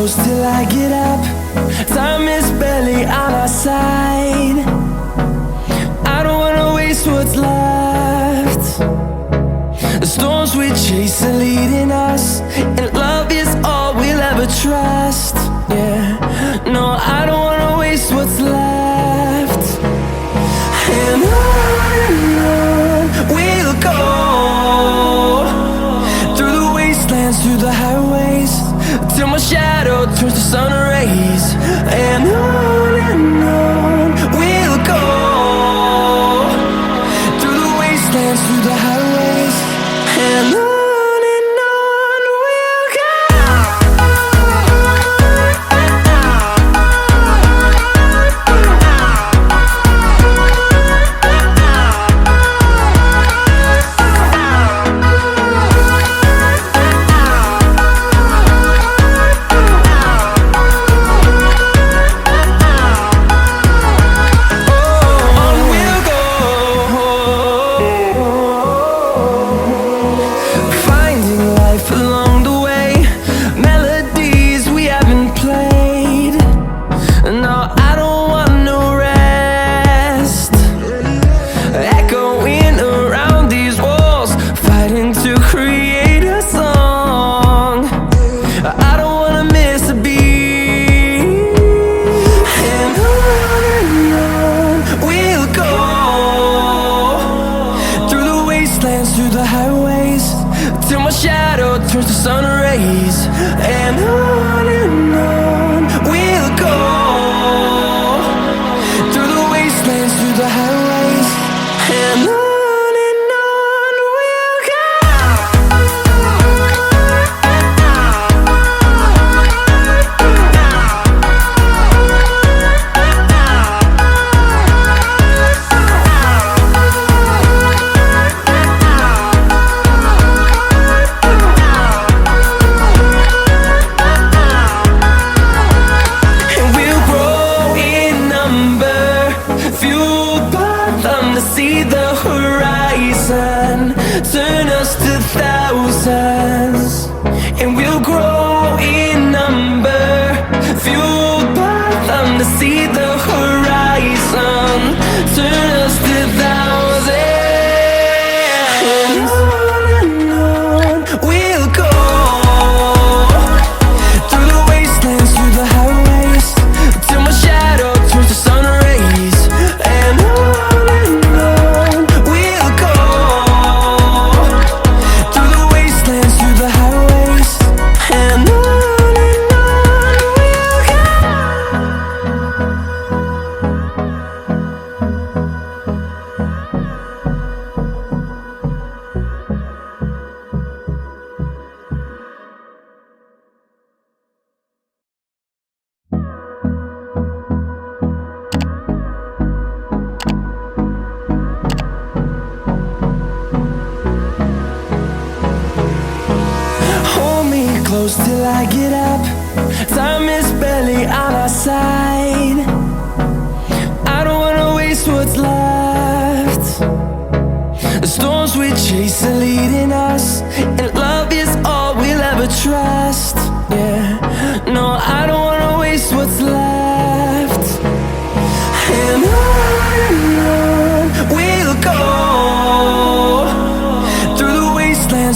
close till I get up. Time is barely on our side. I don't wanna waste what's left. The storms we chase are leading us, and love is all we'll ever trust. Yeah, no, I don't wanna waste what's left. And on we'll go, through the wastelands, through the highways, till my shadow turns to sun rays. And on we'll go, through the wastelands, through the highways, and on we'll go. Through the highways, till my shadow turns to sun rays. And on we'll go, through the wastelands, through the highways, and on we'll go. See the horizon, turn us to thousands, and we'll grow in number, fueled by them. To see the horizon, turn us to thousands, and on we'll go, through the wastelands, through the highways, till my shadow turns to sun rays. And close till I get up. Time is barely on our side. I don't wanna waste what's left. The storms we chase are leading us.